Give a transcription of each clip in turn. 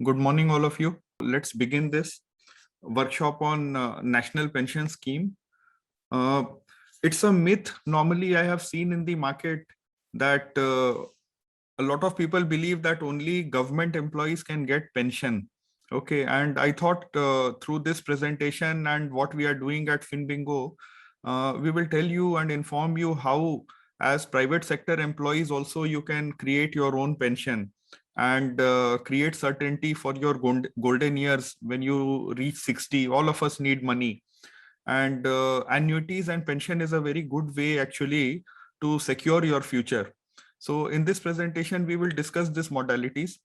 Good morning, all of you. Let's begin this workshop on National Pension Scheme. Uh, it's a myth. Normally, I have seen in the market that a lot of people believe that only government employees can get pension. Okay, and I thought through this presentation and what we are doing at FinBingo, we will tell you and inform you how, as private sector employees, also you can create your own pension and create certainty for your golden years when you reach 60. All of us need money, and annuities and pension is a very good way actually to secure your future. So in this presentation, we will discuss these modalities.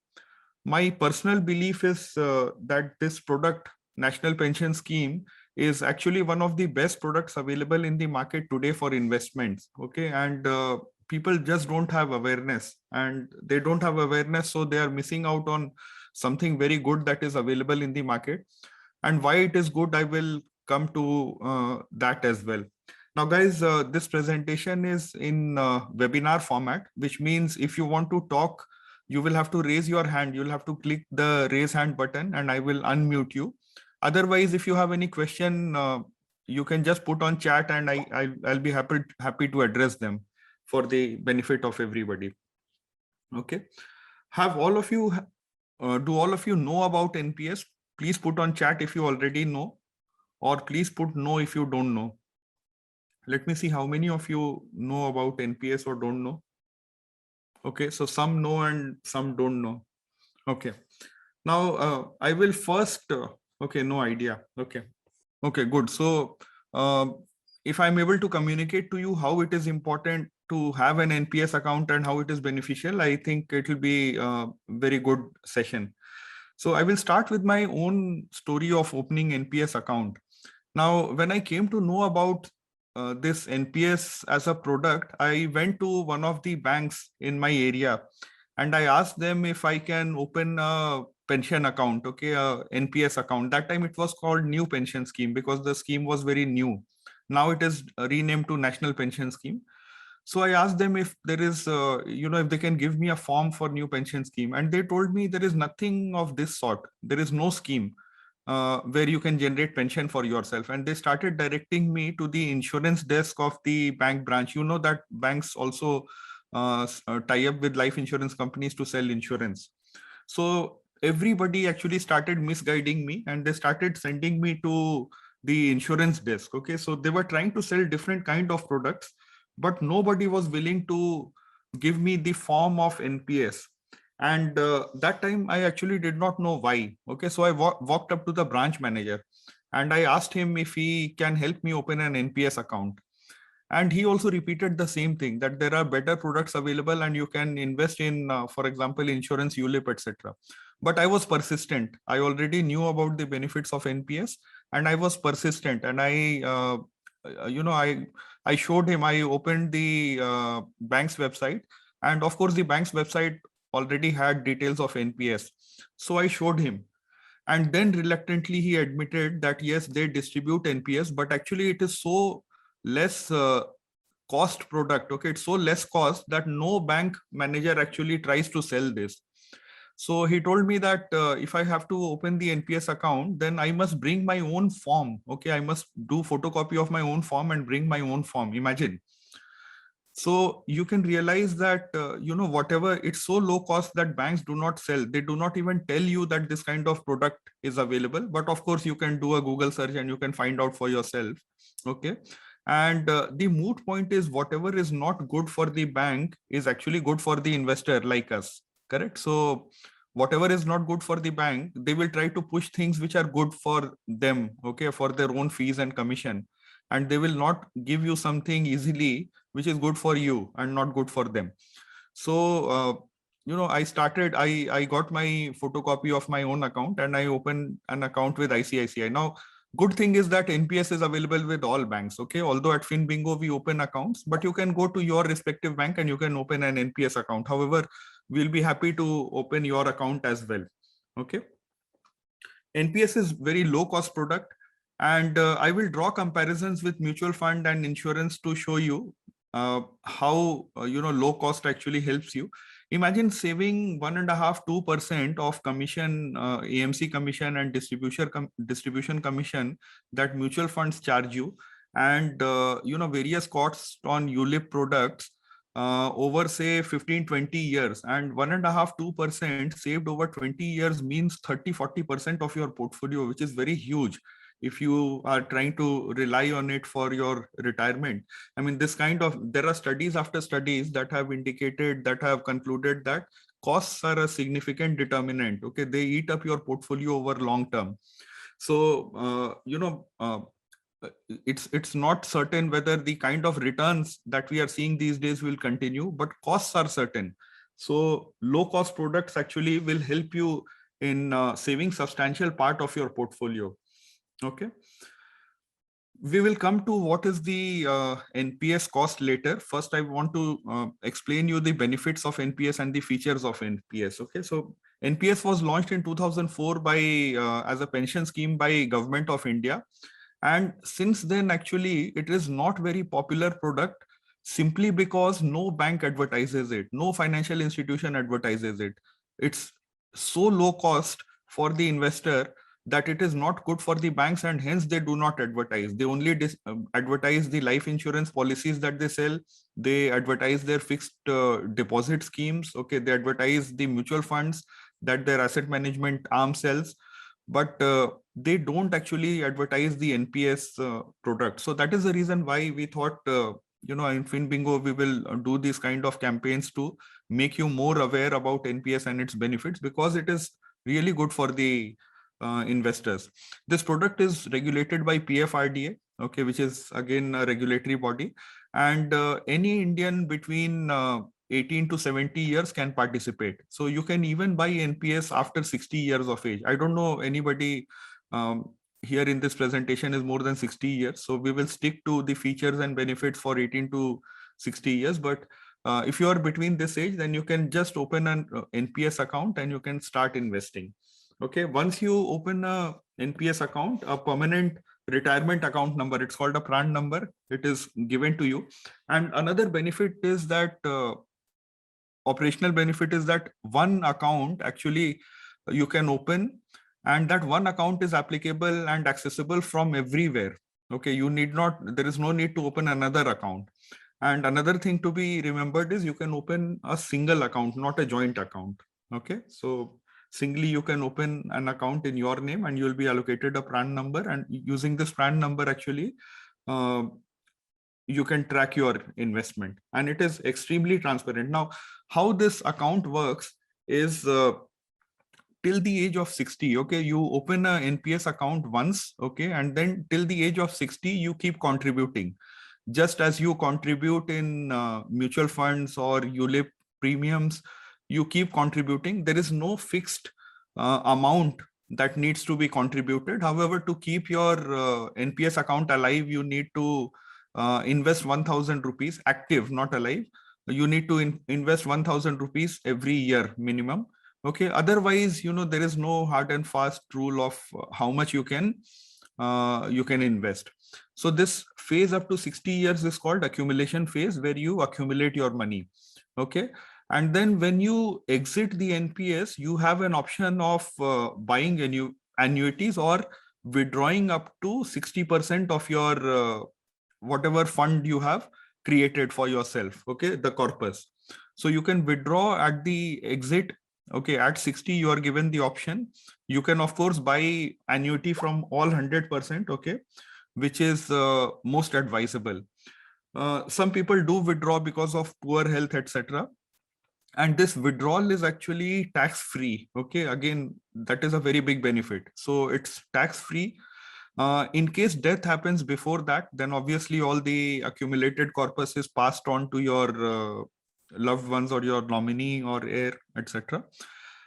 My personal belief is that this product, National Pension Scheme, is actually one of the best products available in the market today for investments. Okay, and people just don't have awareness, and they don't have awareness, so they are missing out on something very good that is available in the market. And why it is good, I will come to that as well. Now, guys, this presentation is in webinar format, which means if you want to talk, you will have to raise your hand. You'll have to click the raise hand button and I will unmute you. Otherwise, if you have any question, you can just put on chat and I'll be happy to address them for the benefit of everybody. Okay. Have all of you, do all of you know about NPS? Please put on chat if you already know, or please put no if you don't know. Let me see how many of you know about NPS or don't know. Okay, so some know and some don't know. Okay, now I will first, okay, no idea. Okay, good. So if I'm able to communicate to you how it is important to have an NPS account and how it is beneficial, I think it will be a very good session. So I will start with my own story of opening NPS account. Now, when I came to know about this NPS as a product, I went to one of the banks in my area and I asked them if I can open a pension account, okay, a NPS account. That time it was called New Pension Scheme because the scheme was very new. Now it is renamed to National Pension Scheme. So I asked them if there is, if they can give me a form for New Pension Scheme. And they told me there is nothing of this sort. There is no scheme where you can generate pension for yourself. And they started directing me to the insurance desk of the bank branch. You know that banks also tie up with life insurance companies to sell insurance. So everybody actually started misguiding me and they started sending me to the insurance desk. Okay, so they were trying to sell different kind of products, but nobody was willing to give me the form of NPS. And that time I actually did not know why. Okay, so I walked up to the branch manager and I asked him if he can help me open an NPS account. And he also repeated the same thing, that there are better products available and you can invest in, for example, insurance, ULIP, etc. But I was persistent. I already knew about the benefits of NPS and I was persistent. And I showed him, I opened the bank's website, and of course the bank's website already had details of NPS. So I showed him, and then reluctantly he admitted that yes, they distribute NPS, but actually it is so less cost product. Okay, it's so less cost that no bank manager actually tries to sell this. So he told me that if I have to open the NPS account, then I must bring my own form. Okay, I must do photocopy of my own form and bring my own form. Imagine. So you can realize that, whatever, it's so low cost that banks do not sell. They do not even tell you that this kind of product is available. But of course, you can do a Google search and you can find out for yourself. Okay. And the moot point is whatever is not good for the bank is actually good for the investor like us. Correct. So whatever is not good for the bank, they will try to push things which are good for them. Okay. For their own fees and commission. And they will not give you something easily which is good for you and not good for them. So I got my photocopy of my own account and I opened an account with ICICI. Now good thing is that NPS is available with all banks. Okay, although at FinBingo we open accounts, but you can go to your respective bank and you can open an NPS account. However, we'll be happy to open your account as well. Okay, NPS is very low cost product, and I will draw comparisons with mutual fund and insurance to show you how low cost actually helps you. Imagine saving 1.5-2% of commission, AMC commission and distribution commission that mutual funds charge you, and various costs on ULIP products over say 15-20 years, and 1.5-2% saved over 20 years means 30-40% of your portfolio, which is very huge if you are trying to rely on it for your retirement. I mean, there are studies after studies that have concluded that costs are a significant determinant. Okay, they eat up your portfolio over long term. So it's not certain whether the kind of returns that we are seeing these days will continue, but costs are certain. So low cost products actually will help you in saving substantial part of your portfolio. Okay. We will come to what is the NPS cost later. First, I want to explain you the benefits of NPS and the features of NPS. Okay, so NPS was launched in 2004 by as a pension scheme by Government of India. And since then, actually, it is not very popular product simply because no bank advertises it, no financial institution advertises it. It's so low cost for the investor that it is not good for the banks, and hence they do not advertise. They only advertise the life insurance policies that they sell. They advertise their fixed deposit schemes. Okay, they advertise the mutual funds that their asset management arm sells, but they don't actually advertise the NPS product. So that is the reason why we thought, in FinBingo, we will do these kind of campaigns to make you more aware about NPS and its benefits, because it is really good for the investors. This product is regulated by PFRDA, okay, which is again a regulatory body, and any Indian between 18 to 70 years can participate. So you can even buy NPS after 60 years of age. I don't know anybody here in this presentation is more than 60 years. So we will stick to the features and benefits for 18 to 60 years. But if you are between this age, then you can just open an NPS account and you can start investing. Okay, once you open a NPS account, a permanent retirement account number, it's called a PRAN number, it is given to you. And another benefit is that operational benefit is that one account actually you can open, and that one account is applicable and accessible from everywhere. Okay, there is no need to open another account. And another thing to be remembered is you can open a single account, not a joint account. Okay, so singly you can open an account in your name and you will be allocated a PRAN number, and using this PRAN number actually you can track your investment, and it is extremely transparent. Now, how this account works is till the age of 60, okay, you open a NPS account once, okay, and then till the age of 60 you keep contributing, just as you contribute in mutual funds or ULIP premiums. You keep contributing. There is no fixed amount that needs to be contributed. However, to keep your NPS account alive, you need to invest 1,000 rupees, active, not alive. You need to invest 1,000 rupees every year minimum. Okay, otherwise, there is no hard and fast rule of how much you can invest. So this phase up to 60 years is called accumulation phase, where you accumulate your money. Okay, and then when you exit the NPS, you have an option of buying annuities or withdrawing up to 60% of your whatever fund you have created for yourself. Okay, the corpus. So you can withdraw at the exit. Okay, at 60 you are given the option. You can of course buy annuity from all 100%. Okay, which is most advisable. Some people do withdraw because of poor health, etc. And this withdrawal is actually tax free. Okay, again, that is a very big benefit. So it's tax free. In case death happens before that, then obviously all the accumulated corpus is passed on to your loved ones or your nominee or heir, etc.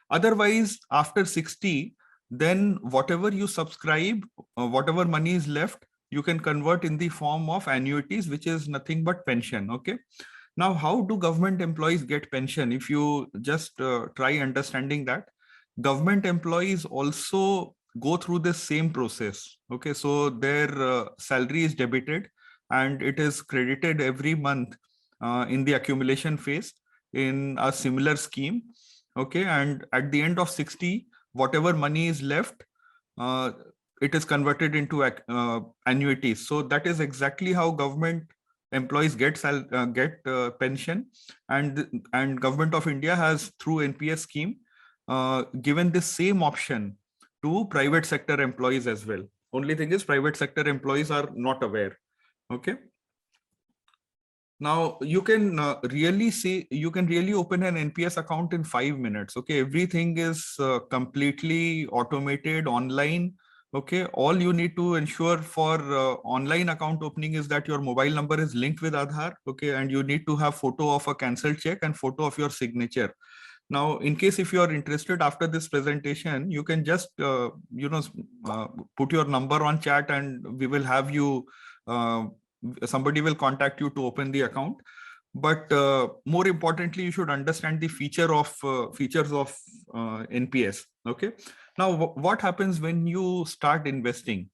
Otherwise, after 60, then whatever you subscribe, whatever money is left, you can convert in the form of annuities, which is nothing but pension. Okay. Now, how do government employees get pension? If you just try understanding that, government employees also go through this same process. Okay, so their salary is debited and it is credited every month in the accumulation phase. in a similar scheme. Okay, and at the end of 60, whatever money is left, it is converted into annuities. So that is exactly how government employees get pension, and Government of India has, through NPS scheme, given the same option to private sector employees as well. Only thing is, private sector employees are not aware. Okay. Now you can you can really open an NPS account in 5 minutes. Okay, everything is completely automated online. Okay, all you need to ensure for online account opening is that your mobile number is linked with Aadhaar. Okay, and you need to have photo of a cancelled check and photo of your signature. Now, in case if you are interested after this presentation, you can just put your number on chat, and we will have you. Somebody will contact you to open the account. But more importantly, you should understand the features of NPS. Okay. Now, what happens when you start investing?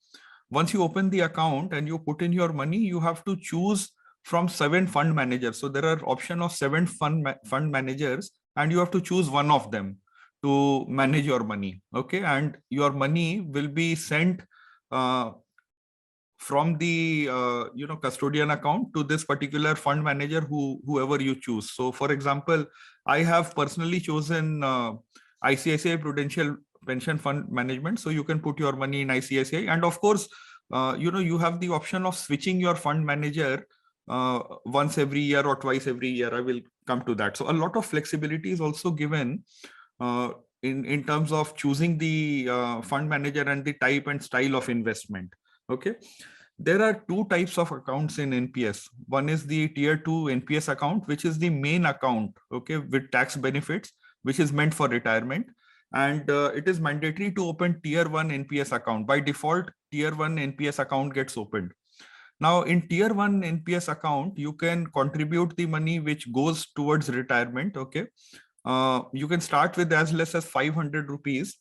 Once you open the account and you put in your money, you have to choose from 7 fund managers. So there are option of 7 fund managers, and you have to choose one of them to manage your money. Okay, and your money will be sent from the custodian account to this particular fund manager, whoever you choose. So for example, I have personally chosen ICICI Prudential Pension Fund Management. So you can put your money in ICICI, and of course you have the option of switching your fund manager once every year or twice every year. I will come to that. So a lot of flexibility is also given in terms of choosing the fund manager and the type and style of investment. Okay, there are 2 types of accounts in NPS. One is the tier 2 NPS account, which is the main account, okay, with tax benefits, which is meant for retirement. And it is mandatory to open tier 1 NPS account. By default, tier 1 NPS account gets opened. Now, in tier 1 NPS account, you can contribute the money which goes towards retirement. Okay, you can start with as less as 500 rupees.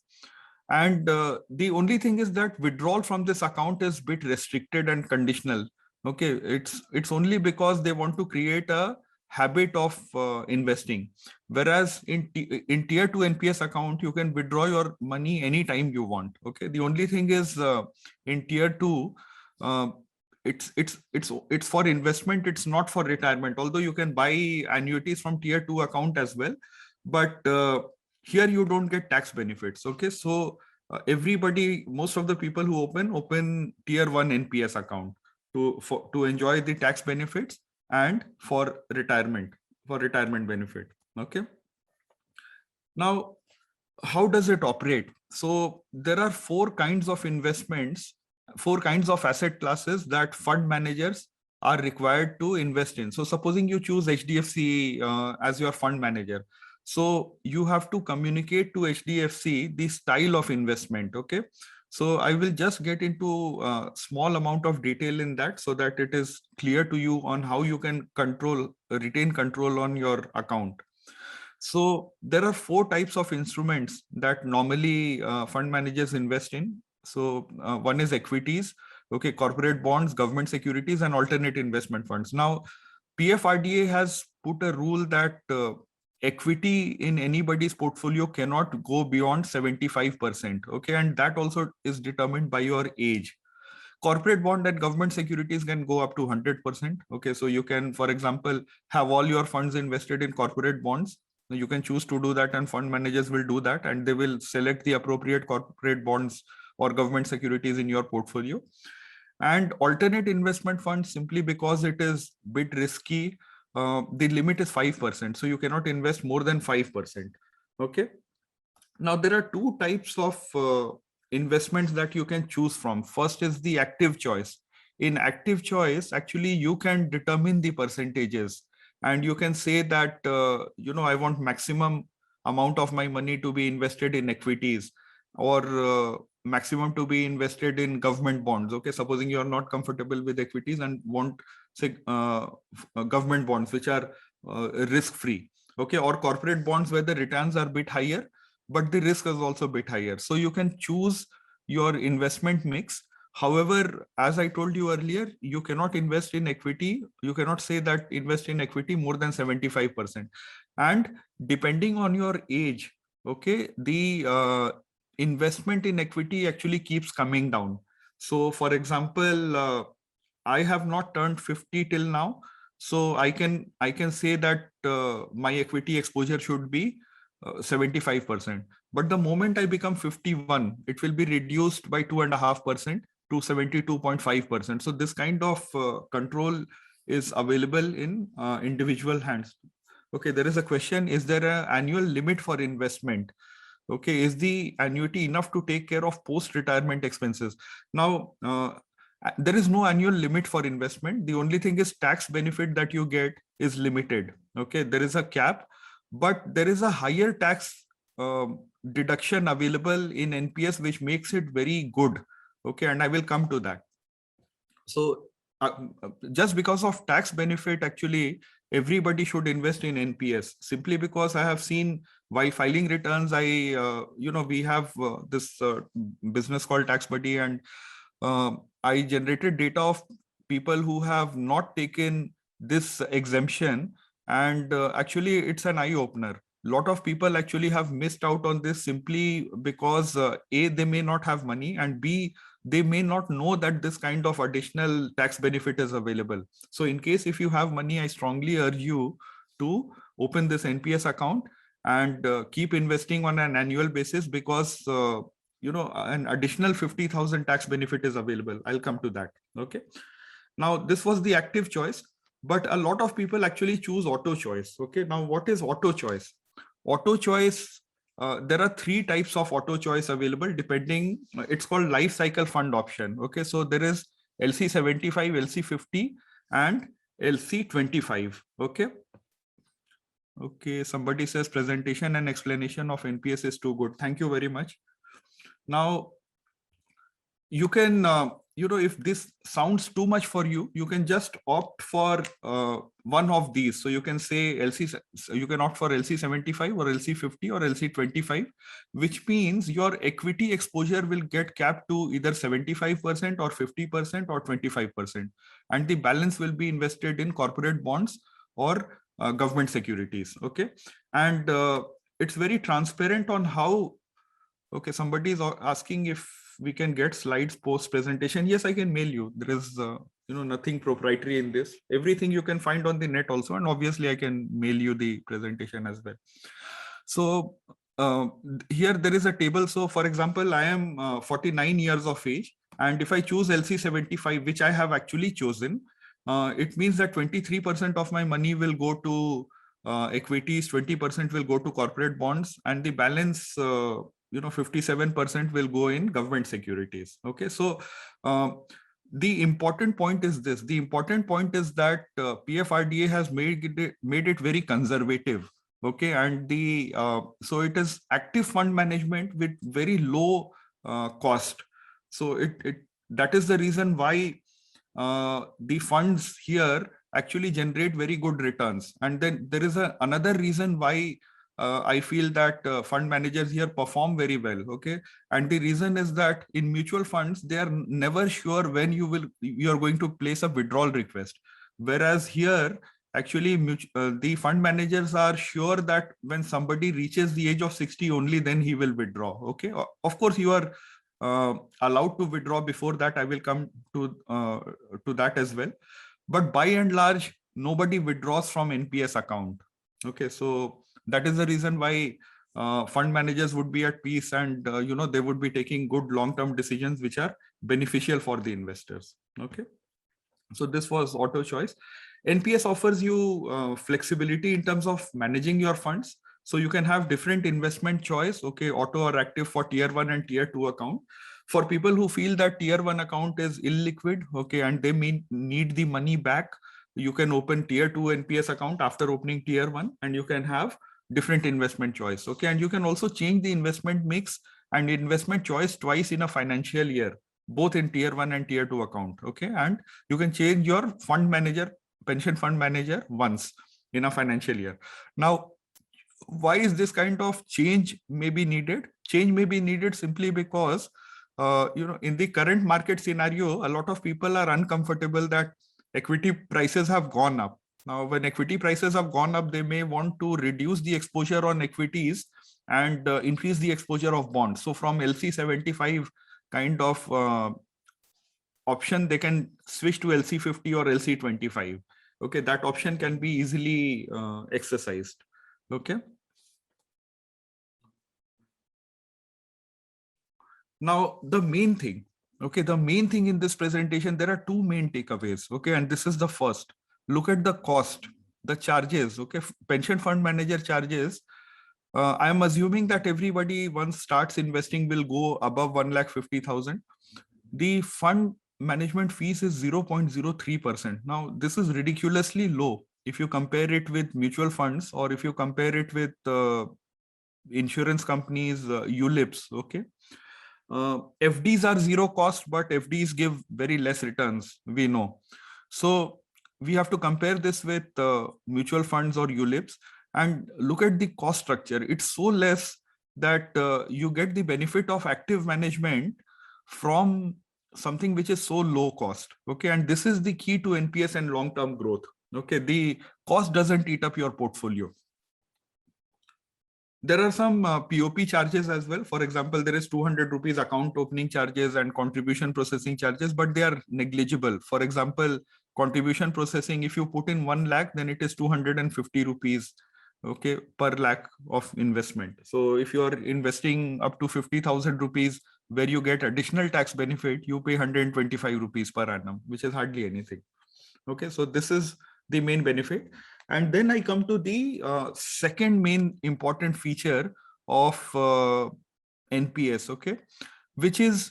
And the only thing is that withdrawal from this account is a bit restricted and conditional. Okay, it's only because they want to create a habit of investing. Whereas in tier 2 NPS account, you can withdraw your money anytime you want. Okay, the only thing is in tier 2, it's for investment, it's not for retirement, although you can buy annuities from tier 2 account as well. But here you don't get tax benefits. Okay, so most of the people who open tier 1 NPS account to enjoy the tax benefits and for retirement benefit. Okay, now how does it operate? So there are 4 kinds of investments, 4 kinds of asset classes that fund managers are required to invest in. So supposing you choose HDFC as your fund manager, so you have to communicate to HDFC the style of investment. Okay, so I will just get into a small amount of detail in that, so that it is clear to you on how you can retain control on your account. So there are 4 types of instruments that normally fund managers invest in. So one is equities, okay, corporate bonds, government securities, and alternate investment funds. Now, PFRDA has put a rule that equity in anybody's portfolio cannot go beyond 75%. Okay, and that also is determined by your age. Corporate bond and government securities can go up to 100%. Okay, so you can, for example, have all your funds invested in corporate bonds. You can choose to do that, and fund managers will do that, and they will select the appropriate corporate bonds or government securities in your portfolio. And alternate investment funds, simply because it is a bit risky, the limit is 5%. So you cannot invest more than 5%. Okay. Now there are 2 types of investments that you can choose from. First is the active choice. In active choice, actually, you can determine the percentages, and you can say that, I want maximum amount of my money to be invested in equities, or maximum to be invested in government bonds. Okay, supposing you are not comfortable with equities and want, say, government bonds, which are risk free. Okay, or corporate bonds where the returns are a bit higher, but the risk is also a bit higher. So you can choose your investment mix However, as I told you earlier, you cannot invest in equity. You cannot say that invest in equity more than 75%. And depending on your age, okay, the investment in equity actually keeps coming down. So for example, I have not turned 50 till now. So I can say that my equity exposure should be 75%. But the moment I become 51, it will be reduced by 2.5% to 72.5%. So this kind of control is available in individual hands. Okay, there is a question, is there an annual limit for investment? Okay, is the annuity enough to take care of post-retirement expenses? Now, there is no annual limit for investment. The only thing is tax benefit that you get is limited. Okay, there is a cap, but there is a higher tax deduction available in NPS, which makes it very good. Okay, and I will come to that. So just because of tax benefit, actually, everybody should invest in NPS, simply because I have seen while filing returns, we have this business called Tax Buddy, and I generated data of people who have not taken this exemption, and actually it's an eye opener. Lot of people actually have missed out on this simply because A, they may not have money, and B, they may not know that this kind of additional tax benefit is available. So in case if you have money, I strongly urge you to open this NPS account and keep investing on an annual basis, because an additional 50,000 tax benefit is available. I'll come to that. Okay. Now this was the active choice, but a lot of people actually choose auto choice. Okay. Now what is auto choice? Auto choice, there are three types of auto choice available depending, it's called life cycle fund option. Okay, so there is LC75, LC50 and LC25. Okay. Okay, somebody says presentation and explanation of NPS is too good. Thank you very much. Now, you can, if this sounds too much for you, you can just opt for one of these. So you can say you can opt for LC75 or LC50 or LC25, which means your equity exposure will get capped to either 75% or 50% or 25%. And the balance will be invested in corporate bonds or government securities. Okay. And it's very transparent on how. Okay, somebody is asking if we can get slides post presentation. Yes, I can mail you. There is nothing proprietary in this. Everything you can find on the net also, and obviously I can mail you the presentation as well. So here there is a table. So for example, I am 49 years of age, and if I choose LC75, which I have actually chosen, it means that 23% of my money will go to equities, 20% will go to corporate bonds, and the balance 57% will go in government securities. Okay, so the important point is this. The important point is that PFRDA has made it very conservative. Okay, and so it is active fund management with very low cost. So that is the reason why the funds here actually generate very good returns. And then there is another reason why I feel that fund managers here perform very well. Okay, and the reason is that in mutual funds they are never sure when you are going to place a withdrawal request, whereas here actually the fund managers are sure that when somebody reaches the age of 60, only then he will withdraw. Okay, of course you are allowed to withdraw before that. I will come to that as well, but by and large nobody withdraws from NPS account. Okay, so that is the reason why fund managers would be at peace, and they would be taking good long-term decisions which are beneficial for the investors. Okay, so this was auto choice. NPS offers you flexibility in terms of managing your funds. So you can have different investment choice. Okay, auto or active for tier 1 and tier 2 account. For people who feel that tier 1 account is illiquid, okay, and they may need the money back, you can open tier 2 NPS account after opening tier 1, and you can have different investment choice. Okay, and you can also change the investment mix and investment choice twice in a financial year, both in tier 1 and tier 2 account. Okay, and you can change your fund manager, pension fund manager, once in a financial year. Now, why is this kind of change may be needed? Change may be needed simply because in the current market scenario, a lot of people are uncomfortable that equity prices have gone up. Now, when equity prices have gone up, they may want to reduce the exposure on equities and increase the exposure of bonds. So from LC75 kind of option, they can switch to LC50 or LC25. Okay, that option can be easily exercised. Okay. Now, the main thing, in this presentation, there are two main takeaways. Okay, and this is the first. Look at the cost, the charges. Okay, pension fund manager charges. I am assuming that everybody once starts investing will go above 1,50,000. The fund management fees is 0.03%. Now, this is ridiculously low if you compare it with mutual funds or if you compare it with insurance companies, ULIPs. Okay. FDs are zero cost, but FDs give very less returns, we know. So we have to compare this with mutual funds or ULIPs and look at the cost structure. It's so less that you get the benefit of active management from something which is so low cost. Okay, and this is the key to NPS and long-term growth. Okay, the cost doesn't eat up your portfolio. There are some POP charges as well. For example, there is 200 rupees account opening charges and contribution processing charges, but they are negligible. For example, contribution processing, if you put in 1 lakh, then it is 250 rupees, okay, per lakh of investment. So if you are investing up to 50,000 rupees, where you get additional tax benefit, you pay 125 rupees per annum, which is hardly anything. Okay, so this is the main benefit. And then I come to the second main important feature of NPS, okay, which is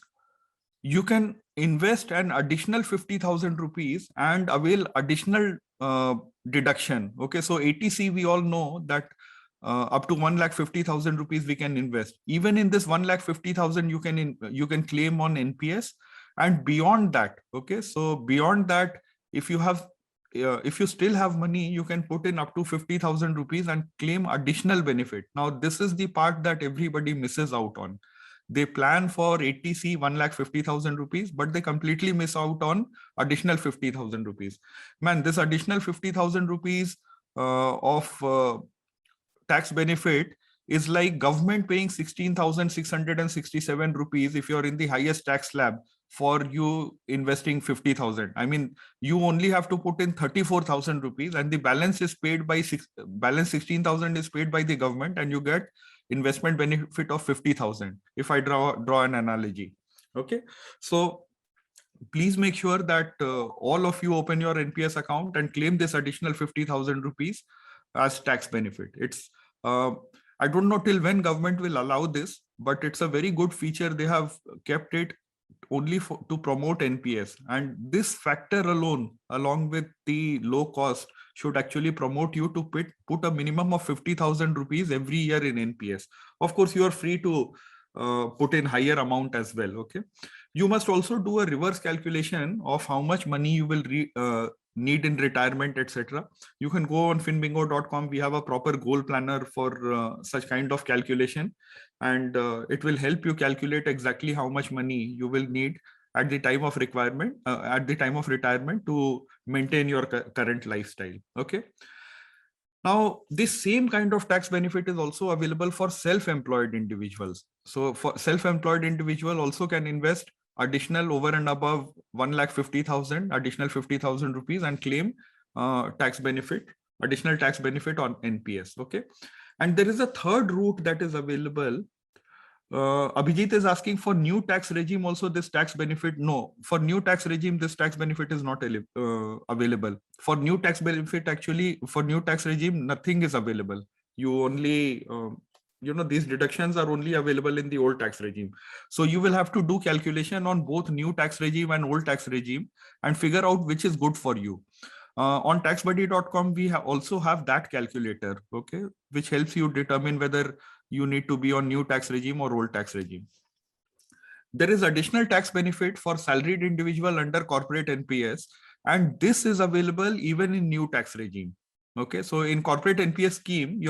you can invest an additional 50,000 rupees and avail additional deduction. Okay, so ATC, we all know that up to 1,50,000 rupees we can invest. Even in this 1,50,000, you can claim on NPS, and beyond that. Okay, so beyond that, if you still have money, you can put in up to 50,000 rupees and claim additional benefit. Now, this is the part that everybody misses out on. They plan for ATC 1,50,000 rupees, but they completely miss out on additional 50,000 rupees. Man, this additional 50,000 rupees of tax benefit is like government paying 16,667 rupees if you're in the highest tax slab for you investing 50,000. I mean, you only have to put in 34,000 rupees and the balance is paid by balance 16,000 is paid by the government, and you get investment benefit of 50,000. If I draw an analogy. Okay. So please make sure that all of you open your NPS account and claim this additional 50,000 rupees as tax benefit. It's I don't know till when government will allow this, but it's a very good feature. They have kept it only to promote NPS, and this factor alone, along with the low cost, should actually promote you to put a minimum of 50,000 rupees every year in NPS. Of course, you are free to put in higher amount as well. Okay. You must also do a reverse calculation of how much money you will need in retirement, etc. You can go on finbingo.com. We have a proper goal planner for such kind of calculation, and it will help you calculate exactly how much money you will need at the time of retirement to maintain your current lifestyle. Okay. Now, this same kind of tax benefit is also available for self-employed individuals. So for self-employed individual also can invest additional over and above 1,50,000, additional 50,000 rupees and claim tax benefit, additional tax benefit on NPS. Okay. And there is a third route that is available. Abhijit is asking for new tax regime also this tax benefit. No, for new tax regime, this tax benefit is not available. For new tax benefit, actually, for new tax regime, nothing is available. You only, these deductions are only available in the old tax regime. So you will have to do calculation on both new tax regime and old tax regime and figure out which is good for you. On taxbuddy.com, we also have that calculator, okay, which helps you determine whether you need to be on new tax regime or old tax regime. There is additional tax benefit for salaried individual under corporate NPS, and this is available even in new tax regime. Okay, so in corporate NPS scheme,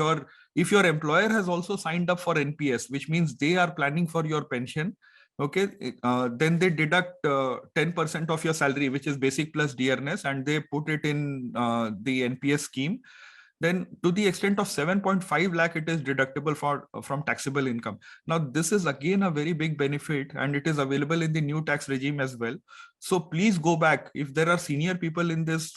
if your employer has also signed up for NPS, which means they are planning for your pension, okay, then they deduct 10% of your salary, which is basic plus dearness, and they put it in the NPS scheme. Then to the extent of 7.5 lakh, it is deductible from taxable income. Now, this is again a very big benefit, and it is available in the new tax regime as well. So please go back. If there are senior people in this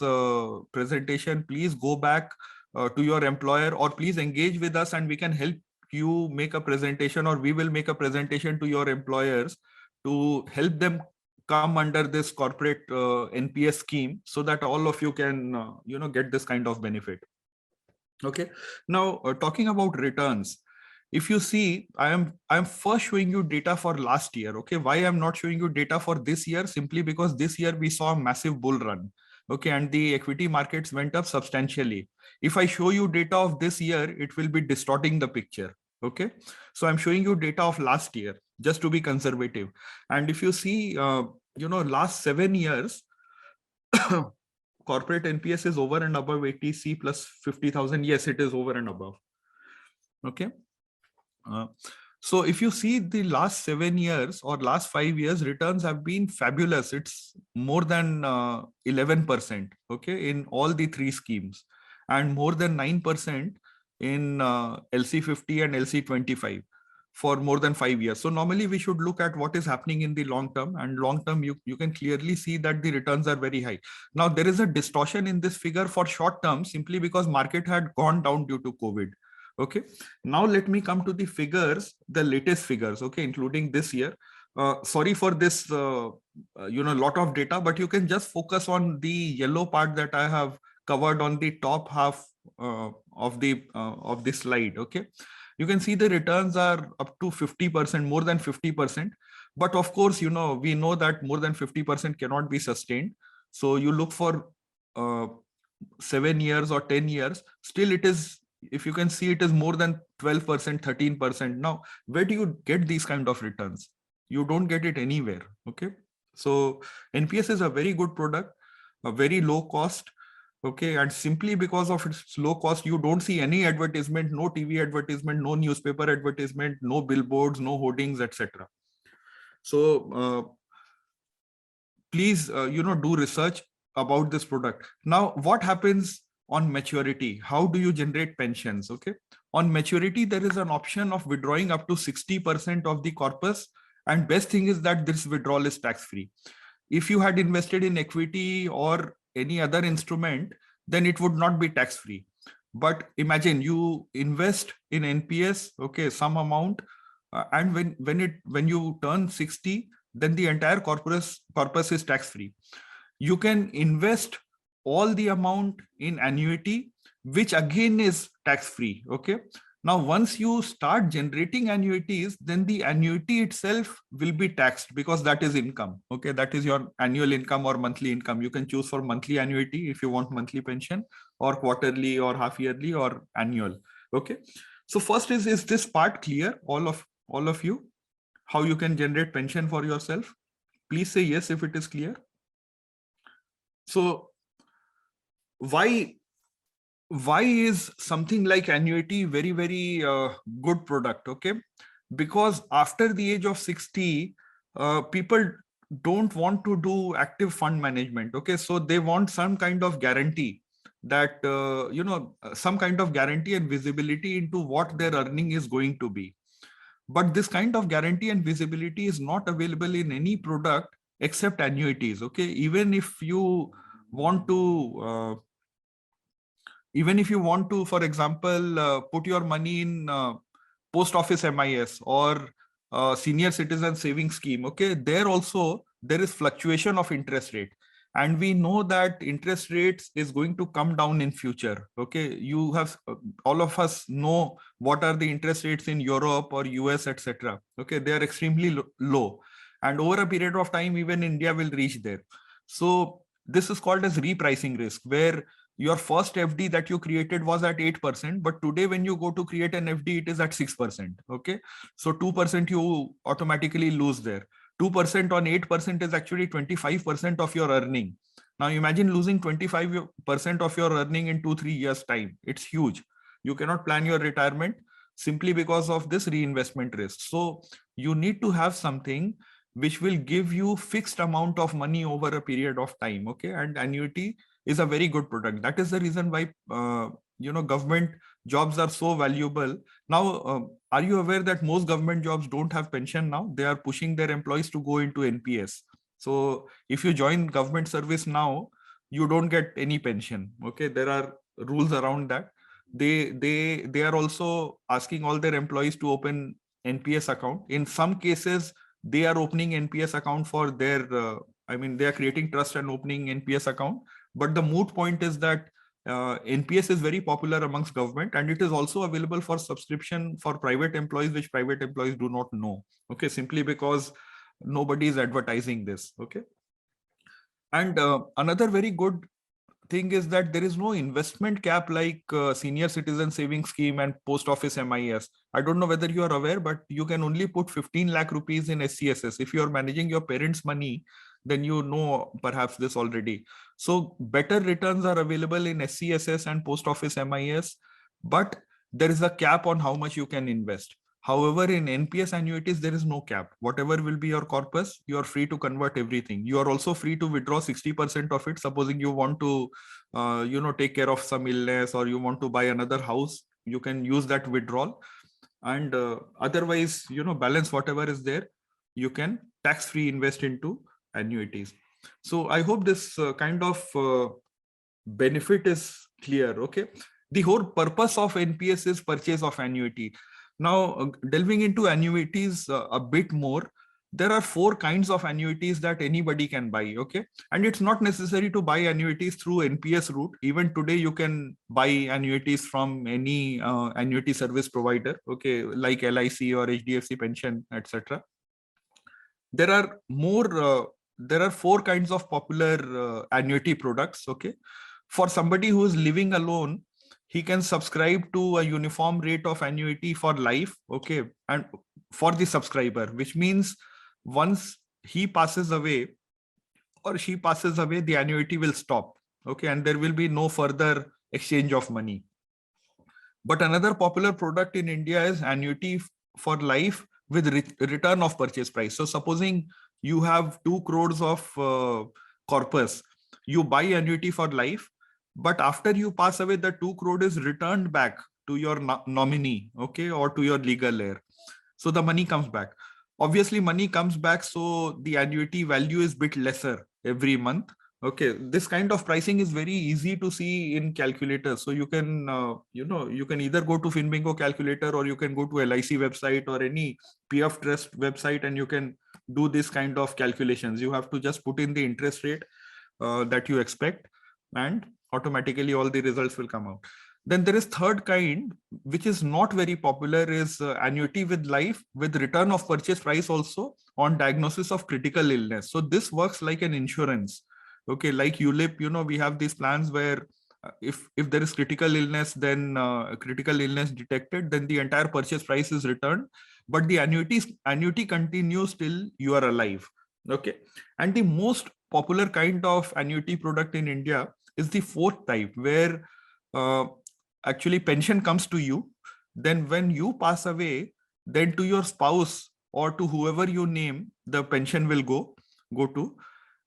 presentation, please go back to your employer, or please engage with us and we can help you make a presentation, or we will make a presentation to your employers to help them come under this corporate NPS scheme, so that all of you can get this kind of benefit. Okay, now talking about returns, if you see, I'm first showing you data for last year. Okay, why I'm not showing you data for this year? Simply because this year we saw a massive bull run. Okay, and the equity markets went up substantially. If I show you data of this year, it will be distorting the picture. Okay, so I'm showing you data of last year just to be conservative. And if you see, last 7 years, corporate NPS is over and above 80C plus 50,000. Yes, it is over and above. Okay. So if you see the last 7 years or last 5 years, returns have been fabulous. It's more than 11%, okay, in all the 3 schemes, and more than 9% in LC50 and LC25 for more than 5 years. So normally we should look at what is happening in the long term, and long term you can clearly see that the returns are very high. Now there is a distortion in this figure for short term, simply because market had gone down due to COVID. Okay, now let me come to the figures, the latest figures, okay, including this year. Sorry for this, lot of data, but you can just focus on the yellow part that I have covered on the top half of the slide. Okay, you can see the returns are up to 50%, more than 50%. But of course, we know that more than 50% cannot be sustained. So you look for 7 years or 10 years, still it is, if you can see, it is more than 12%, 13%. Now, where do you get these kind of returns? You don't get it anywhere. Okay. So NPS is a very good product, a very low cost. Okay. And simply because of its low cost, you don't see any advertisement, no TV advertisement, no newspaper advertisement, no billboards, no hoardings, etc. So please, do research about this product. Now, what happens on maturity? How do you generate pensions? Okay. On maturity, there is an option of withdrawing up to 60% of the corpus. And best thing is that this withdrawal is tax-free. If you had invested in equity or any other instrument, then it would not be tax-free. But imagine you invest in NPS, okay, some amount, and when you turn 60, then the entire corpus is tax-free. You can invest all the amount in annuity, which again is tax-free. Okay. Now, once you start generating annuities, then the annuity itself will be taxed, because that is income. Okay. That is your annual income or monthly income. You can choose for monthly annuity if you want monthly pension, or quarterly or half yearly or annual. Okay. So first is this part clear? All of you, how you can generate pension for yourself? Please say yes if it is clear. So why is something like annuity very, very good product? Okay, because after the age of 60, people don't want to do active fund management. Okay, so they want some kind of guarantee that some kind of guarantee and visibility into what their earning is going to be. But this kind of guarantee and visibility is not available in any product except annuities. Okay, even if you want to for example, put your money in post office MIS or senior citizen savings scheme, okay, there also there is fluctuation of interest rate, and we know that interest rates is going to come down in future. Okay, you have all of us know what are the interest rates in Europe or US, etc. Okay, they are extremely low, and over a period of time even India will reach there. So this is called as repricing risk, where your first FD that you created was at 8%, but today when you go to create an FD, it is at 6%. Okay, so 2% you automatically lose there. 2% on 8% is actually 25% of your earning. Now imagine losing 25% of your earning in 2-3 years time. It's huge. You cannot plan your retirement simply because of this reinvestment risk. So you need to have something which will give you fixed amount of money over a period of time. Okay, and annuity is a very good product. That is the reason why government jobs are so valuable. Now, are you aware that most government jobs don't have pension now? They are pushing their employees to go into NPS. So if you join government service now, you don't get any pension. Okay, there are rules around that. They are also asking all their employees to open NPS account. In some cases, they are opening NPS account for their they are creating trust and opening NPS account. But the moot point is that NPS is very popular amongst government, and it is also available for subscription for private employees, which private employees do not know. Okay, simply because nobody is advertising this. Okay, and another very good thing is that there is no investment cap like senior citizen savings scheme and post office MIS. I don't know whether you are aware, but you can only put 15 lakh rupees in SCSS. If you are managing your parents' money, then you know perhaps this already. So better returns are available in SCSS and post office MIS, but there is a cap on how much you can invest. However, in NPS annuities, there is no cap. Whatever will be your corpus, you are free to convert everything. You are also free to withdraw 60% of it. Supposing you want to, take care of some illness, or you want to buy another house, you can use that withdrawal. And otherwise, balance whatever is there, you can tax-free invest into annuities. So I hope this kind of benefit is clear. Okay. The whole purpose of NPS is purchase of annuity. Now, delving into annuities a bit more, there are 4 kinds of annuities that anybody can buy. Okay. And it's not necessary to buy annuities through NPS route. Even today, you can buy annuities from any annuity service provider. Okay. Like LIC or HDFC Pension, etc. There are there are 4 kinds of popular annuity products. Okay. For somebody who is living alone, he can subscribe to a uniform rate of annuity for life. Okay. And for the subscriber, which means once he passes away or she passes away, the annuity will stop. Okay. And there will be no further exchange of money. But another popular product in India is annuity for life with return of purchase price. So supposing you have 2 crores of corpus, you buy annuity for life, but after you pass away, the 2 crore is returned back to your nominee, okay, or to your legal heir. So the money comes back. Obviously, money comes back, so the annuity value is a bit lesser every month. Okay, this kind of pricing is very easy to see in calculators. So you can, you can either go to FinBingo calculator, or you can go to LIC website or any PF Trust website, and you can do this kind of calculations. You have to just put in the interest rate that you expect, and automatically all the results will come out. Then there is third kind, which is not very popular, is annuity with life with return of purchase price also on diagnosis of critical illness. So this works like an insurance. Okay, like ULIP, we have these plans where if there is critical illness, then critical illness detected, then the entire purchase price is returned, but the annuity continues till you are alive. Okay, and the most popular kind of annuity product in India is the 4th type, where actually pension comes to you. Then when you pass away, then to your spouse or to whoever you name, the pension will go to.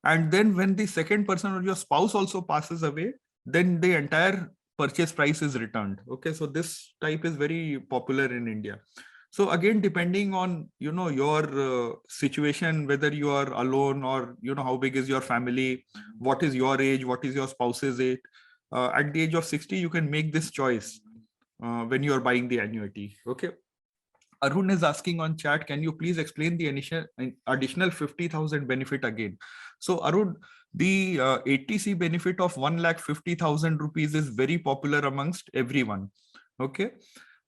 And then when the second person or your spouse also passes away, then the entire purchase price is returned. Okay, so this type is very popular in India. So again, depending on, your situation, whether you are alone or, how big is your family, what is your age, what is your spouse's age, at the age of 60, you can make this choice when you are buying the annuity. Okay. Arun is asking on chat, can you please explain the initial additional 50,000 benefit again? So Arun, the 80C benefit of 1,50,000 rupees is very popular amongst everyone. Okay.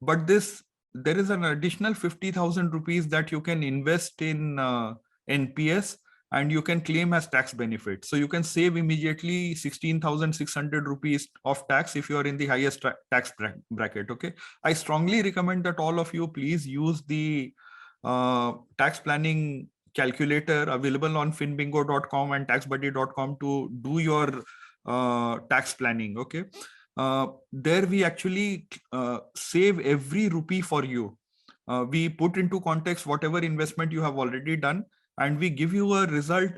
But there is an additional 50,000 rupees that you can invest in NPS, and you can claim as tax benefit. So you can save immediately 16,600 rupees of tax if you are in the highest tax bracket. Okay. I strongly recommend that all of you please use the tax planning calculator available on finbingo.com and taxbuddy.com to do your tax planning. Okay. There we actually save every rupee for you. we put into context whatever investment you have already done, and we give you a result,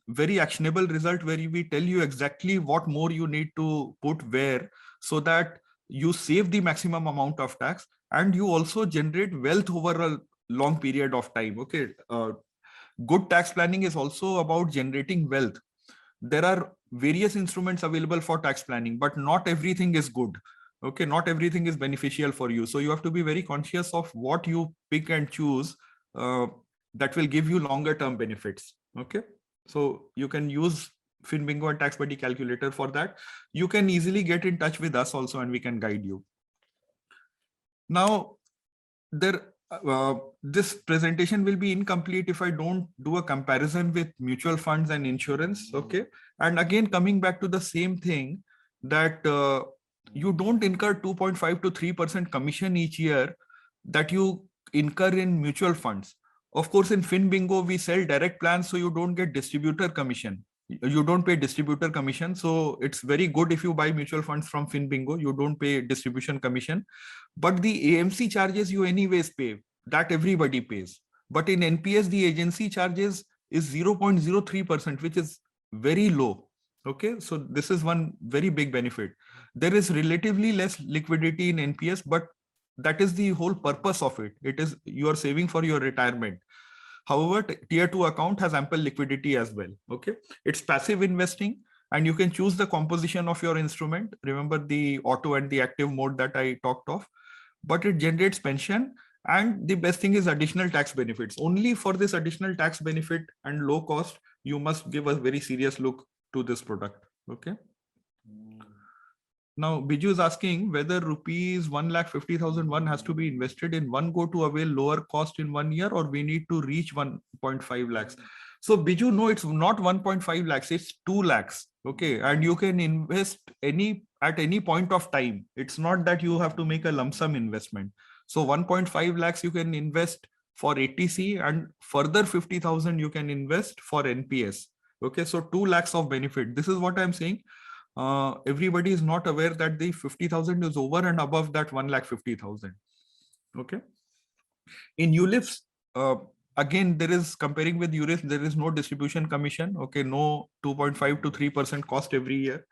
very actionable result, where we tell you exactly what more you need to put where, so that you save the maximum amount of tax and you also generate wealth over a long period of time. Okay. Good tax planning is also about generating wealth. There are various instruments available for tax planning, but not everything is good. Okay, not everything is beneficial for you. So you have to be very conscious of what you pick and choose that will give you longer term benefits. Okay, so you can use FinBingo and Tax Buddy calculator for that. You can easily get in touch with us also and we can guide you. Now, this presentation will be incomplete if I don't do a comparison with mutual funds and insurance. Okay. And again, coming back to the same thing, that you don't incur 2.5 to 3% commission each year that you incur in mutual funds. Of course, in FinBingo, we sell direct plans, so you don't get distributor commission. You don't pay distributor commission. So it's very good if you buy mutual funds from FinBingo, you don't pay distribution commission. But the AMC charges you anyways pay, that everybody pays. But in NPS, the agency charges is 0.03%, which is very low. Okay, so this is one very big benefit. There is relatively less liquidity in NPS, but that is the whole purpose of it. It is you are saving for your retirement. However, tier 2 account has ample liquidity as well. Okay, it's passive investing and you can choose the composition of your instrument. Remember the auto and the active mode that I talked of, but it generates pension. And the best thing is additional tax benefits. Only for this additional tax benefit and low cost, you must give a very serious look to this product. Okay. Now, Biju is asking whether rupees 1,50,001 has to be invested in one go to avail lower cost in 1 year, or we need to reach 1.5 lakhs. So Biju, no, it's not 1.5 lakhs, it's 2 lakhs. Okay. And you can invest at any point of time. It's not that you have to make a lump sum investment. So 1.5 lakhs you can invest for ATC, and further 50,000 you can invest for NPS. Okay. So 2 lakhs of benefit. This is what I'm saying. Everybody is not aware that the 50,000 is over and above that 1,50,000. Okay. In ULIPs, again, there is, comparing with ULIPs, there is no distribution commission. Okay. No 2.5 to 3% cost every year.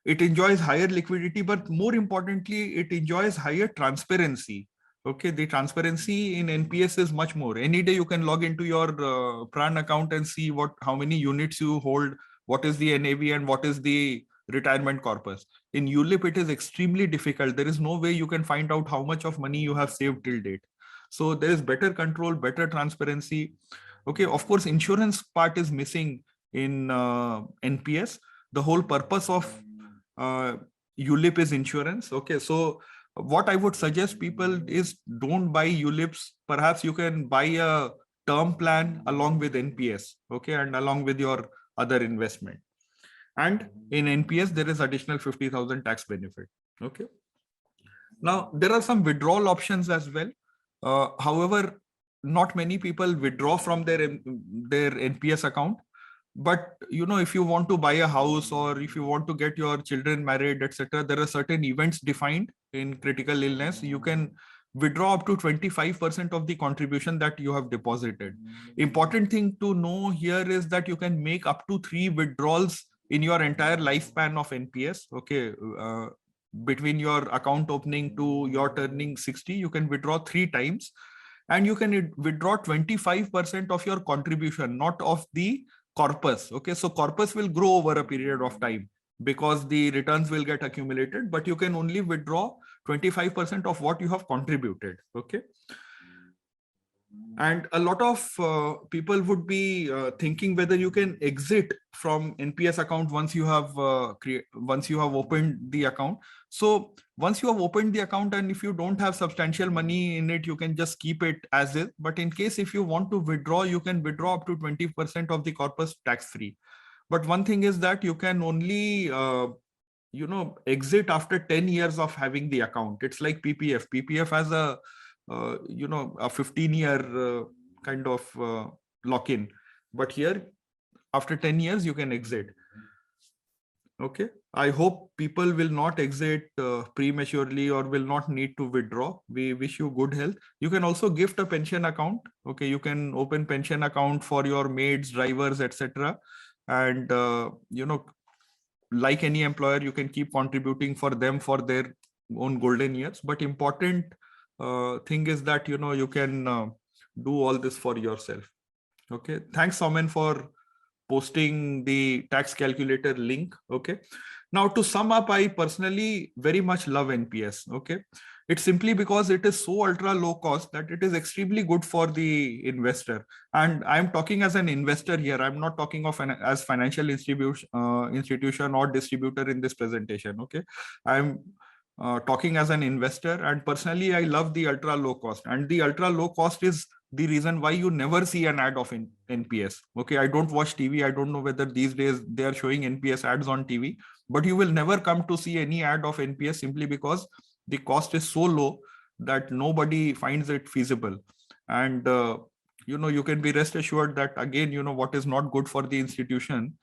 It enjoys higher liquidity, but more importantly, it enjoys higher transparency. Okay. The transparency in NPS is much more. Any day you can log into your PRAN account and see how many units you hold, what is the NAV, and what is the retirement corpus. In ULIP, it is extremely difficult. There is no way you can find out how much of money you have saved till date. So there is better control, better transparency. Okay. Of course, insurance part is missing in NPS. The whole purpose of ULIP is insurance. Okay. So what I would suggest people is don't buy ULIPs. Perhaps you can buy a term plan along with NPS. Okay. And along with your other investment. And in NPS, there is additional 50,000 tax benefit. Okay. Now, there are some withdrawal options as well. However, not many people withdraw from their NPS account. But, if you want to buy a house, or if you want to get your children married, etc., there are certain events defined in critical illness. You can withdraw up to 25% of the contribution that you have deposited. Important thing to know here is that you can make up to 3 withdrawals in your entire lifespan of NPS. Okay. Between your account opening to your turning 60, you can withdraw 3 times, and you can withdraw 25% of your contribution, not of the corpus. Okay. So corpus will grow over a period of time because the returns will get accumulated, but you can only withdraw 25% of what you have contributed. Okay. And a lot of people would be thinking whether you can exit from NPS account once you have opened the account. So once you have opened the account, and if you don't have substantial money in it, you can just keep it as is. But in case if you want to withdraw, you can withdraw up to 20% of the corpus tax free. But one thing is that you can only exit after 10 years of having the account. It's like PPF. PPF has a 15-year kind of lock-in. But here, after 10 years, you can exit. Okay, I hope people will not exit prematurely or will not need to withdraw. We wish you good health. You can also gift a pension account. Okay, you can open pension account for your maids, drivers, etc. And like any employer, you can keep contributing for them for their own golden years. But important thing is that you can do all this for yourself. Okay, thanks, Somen, for posting the tax calculator link. Okay, now to sum up, I personally very much love NPS. Okay, it's simply because it is so ultra low cost that it is extremely good for the investor. And I'm talking as an investor here. I'm not talking of as financial institution or distributor in this presentation. Okay, I'm talking as an investor, and personally I love the ultra low cost, and the ultra low cost is the reason why you never see an ad of NPS. Okay, I don't watch TV. I don't know whether these days they are showing NPS ads on TV, but you will never come to see any ad of NPS simply because the cost is so low that nobody finds it feasible. And you can be rest assured that again, what is not good for the institution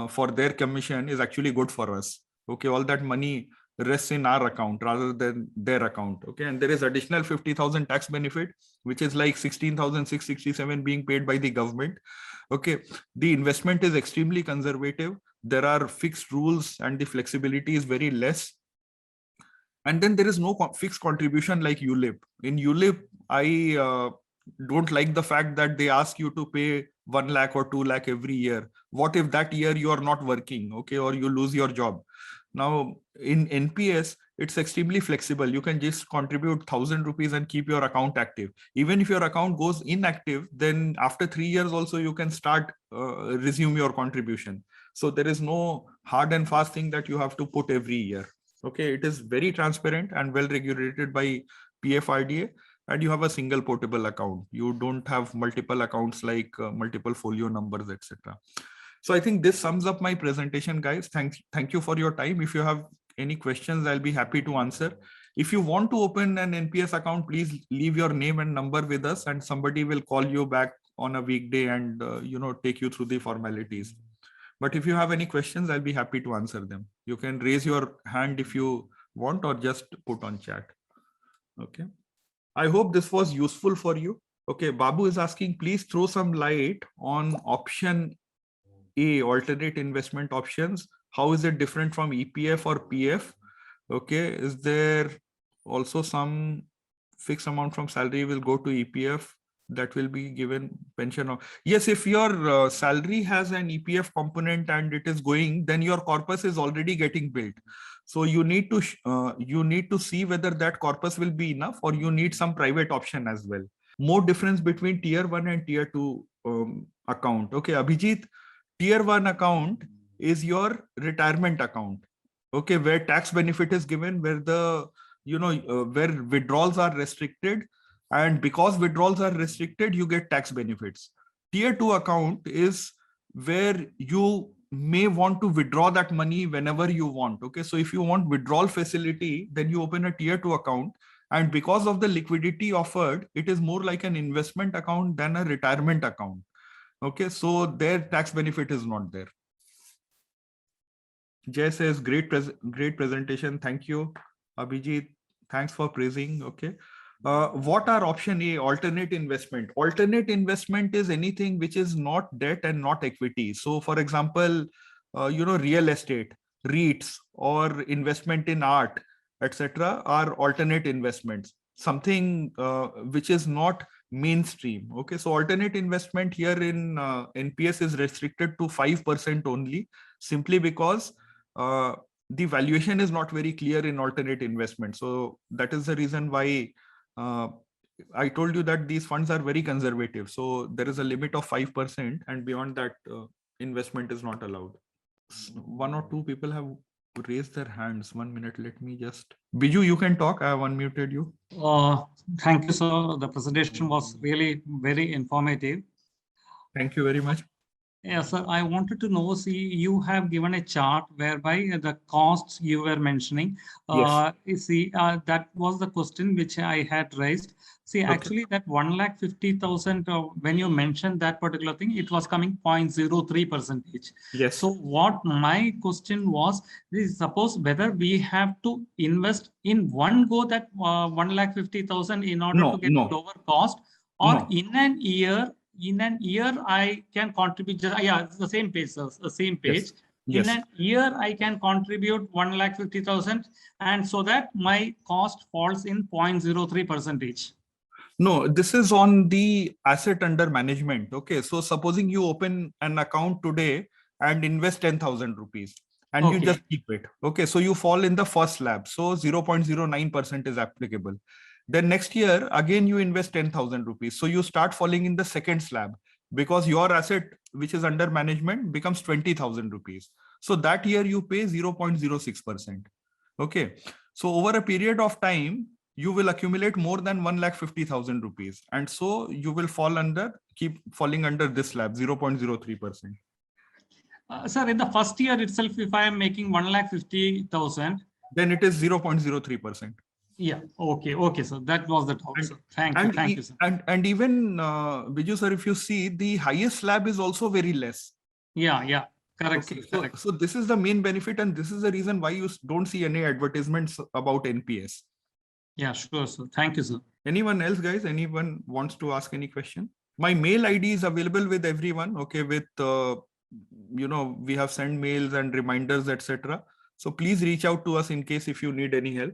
for their commission is actually good for us. Okay, all that money rests in our account rather than their account. Okay, and there is additional 50,000 tax benefit, which is like 16,667 being paid by the government. Okay, the investment is extremely conservative. There are fixed rules and the flexibility is very less. And then there is no fixed contribution like ULIP. In ULIP, I don't like the fact that they ask you to pay 1 lakh or 2 lakh every year. What if that year you are not working, okay, or you lose your job? Now in NPS, it's extremely flexible. You can just contribute 1,000 rupees and keep your account active. Even if your account goes inactive, then after 3 years also you can start resume your contribution. So there is no hard and fast thing that you have to put every year. Okay, it is very transparent and well regulated by PFRDA, and you have a single portable account. You don't have multiple accounts like multiple folio numbers, etc. So I think this sums up my presentation, guys. Thank you for your time. If you have any questions, I'll be happy to answer. If you want to open an NPS account, please leave your name and number with us, and somebody will call you back on a weekday and take you through the formalities. But if you have any questions, I'll be happy to answer them. You can raise your hand if you want, or just put on chat. Okay. I hope this was useful for you. Okay. Babu is asking, please throw some light on option A, alternate investment options. How is it different from EPF or PF? Okay. Is there also some fixed amount from salary will go to EPF that will be given pension of? Yes, if your salary has an EPF component and it is going, then your corpus is already getting built. So you need to see whether that corpus will be enough, or you need some private option as well. More difference between tier 1 and tier 2 account. Okay, Abhijit, tier 1 account is your retirement account. Okay, where tax benefit is given, where the where withdrawals are restricted, and because withdrawals are restricted, you get tax benefits. Tier 2 account is where you may want to withdraw that money whenever you want. Okay, so if you want withdrawal facility, then you open a tier 2 account, and because of the liquidity offered, it is more like an investment account than a retirement account. Okay, so their tax benefit is not there. Jay says, great presentation. Thank you. Abhijit, thanks for praising. Okay. What are option A, alternate investment? Alternate investment is anything which is not debt and not equity. So for example, real estate, REITs, or investment in art, etc. are alternate investments. Something which is not mainstream. Okay. So alternate investment here in NPS is restricted to 5% only, simply because the valuation is not very clear in alternate investment. So that is the reason why I told you that these funds are very conservative. So there is a limit of 5%, and beyond that, investment is not allowed. One or two people have raised their hands. 1 minute. Let me just. Biju, you can talk. I have unmuted you. Thank you, sir. The presentation was really very informative. Thank you very much. Yeah, sir, I wanted to know, see, you have given a chart whereby the costs you were mentioning, Yes. you see, that was the question which I had raised. See, Okay. actually that 1,50,000, when you mentioned that particular thing, it was coming 0.03%. Yes. So what my question was, is suppose whether we have to invest in one go that 1,50,000 in order to No, get no, lower cost, or no. in an year I can contribute just, yeah, it's the same page, sir, the same page. Yes. In Yes. a year I can contribute 1,50,000, and so that my cost falls in 0.03%. No, this is on the asset under management. Okay. So supposing you open an account today and invest 10,000 rupees and you just Okay. keep it. Okay. So you fall in the first slab. So 0.09% is applicable. Then next year, again, you invest 10,000 rupees. So you start falling in the second slab because your asset, which is under management, becomes 20,000 rupees. So that year you pay 0.06%. Okay. So over a period of time, you will accumulate more than 1,50,000 rupees. And so you will keep falling under this slab, 0.03%. Sir, in the first year itself, if I am making 1,50,000, Then it is 0.03%. yeah, okay, okay, sir. That was the talk, And sir. Thank you, sir. and even Biju sir, if you see, the highest slab is also very less. Yeah, correct, sir, Okay, correct. so this is the main benefit, and this is the reason why you don't see any advertisements about NPS. Yeah, sure, sir. Thank you, sir. Anyone else, guys? Anyone wants to ask any question? My mail ID is available with everyone. Okay, with we have sent mails and reminders, etc. So please reach out to us in case if you need any help.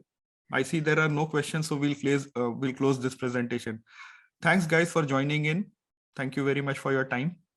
I see there are no questions, so we'll close this presentation. Thanks, guys, for joining in. Thank you very much for your time.